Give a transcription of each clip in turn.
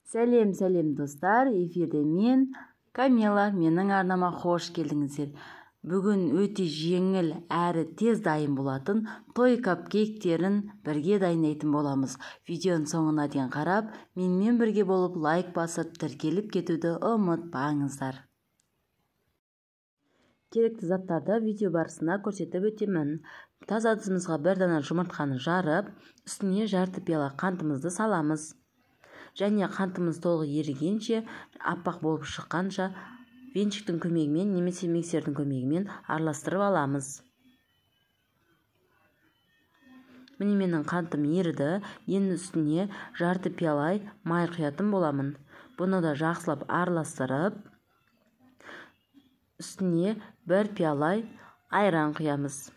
Сәлем достар, эфирде мен Камила, менің арнама қош келдіңіздер. Бүгін өте жеңіл әрі тез дайын болатын той капкейктерін бірге дайындайтын боламыз. Видеоның соңына дейін қарап, менімен бірге болып лайк басып, тіркеліп кетуді ұмытпаңыздар. Керекті заттарды видео барысында көрсетіп өтемін. Таза ыдысымызға бір дана жұмыртқаны жарып, үстіне жарты пиала қантымызды саламыз. Және қантымыз толық ерігенше, аппақ болып шыққанша венчиктің көмегімен немесе миксердің көмегімен араластырып аламыз. Міне менің қантым еріді. Енді үстіне жарты пиала май құятын боламын. Бұны да жақсылап араластырып, үстіне бір пиала айран құямыз.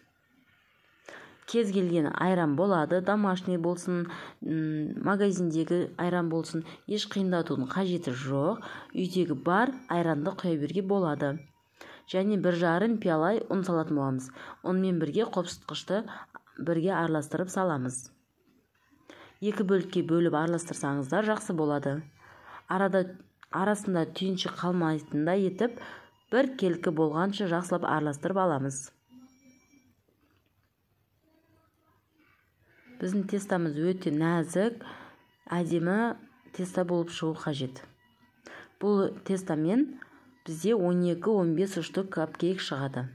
Кез келген айран болады, домашний болсын, магазиндегі айран болсын, еш қиындатудың қажеті жоқ. Үйдегі бар айранды құя беруге болады. Және 1,5 пиала ұн салатын боламыз. Онымен бірге қопсытқышты бірге араластырып саламыз. 2 бөлікке бөліп араластырсаңыздар жақсы болады. Арасында түйіншік қалмайтындай етіп, бір келкі болғанша жақсылап араластырып аламыз. Біздің тестамыз өте нәзік, әдемі теста болып шығу қажет. Бұл тестамен бізде 12-15 штук капкейк шығады.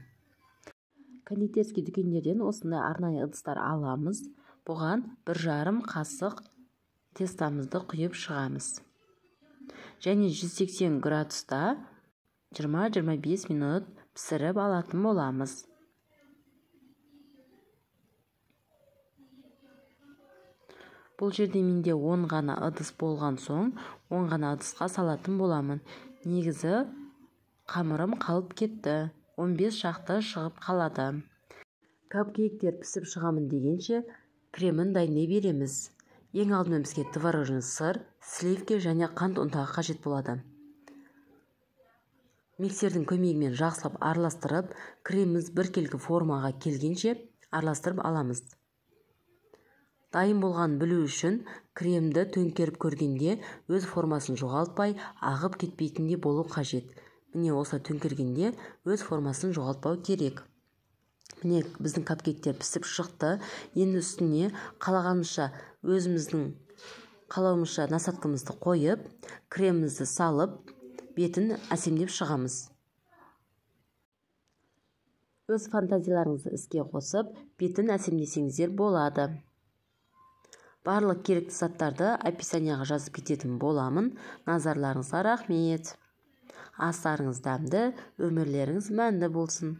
Кондитерский дүкендерден осындай арнайы ыдыстар аламыз. Бұған 1,5 қасық тестамызды құйып шығамыз. Және 180 градуста 20-25 минут пісіріп алатын боламыз. Бұл жерде менде 10 ғана ыдыс болған соң, 10 ғана ыдысқа салатын боламын. Негізі қамырым қалып кетті. 15 шақты шығып қалады. Капкейктер пісіп шығамын дегенше кремін дайындай береміз. Ең алдымен бізге творожный сыр, сливки және қант ұнтағы қажет болады. Миксердің көмегімен жақсылап араластырып, креміміз біркелкі формаға келгенше араластырып аламыз. Дайын болған білу үшін кремді төңкеріп көргенде өз формасын жоғалтпай, ағып кетпейтіндей болу қажет. Міне осылай төңкергенде өз формасын жоғалтпау керек. Міне біздің капкейктер пісіп шықты. Енді үстіне қалағанымызша, өзіміздің қалауымызша насадкамызды қойып, кремімізді салып, бетін әсемдеп шығамыз. Өз фантазияларыңызды іске қосып, бетін әсемдесеңіздер болады. Барлық керекті заттарды описанияға жазып кететін боламын. Назарларыңызға рахмет. Астарыңыз дәмді, өмірлеріңіз мәнді болсын.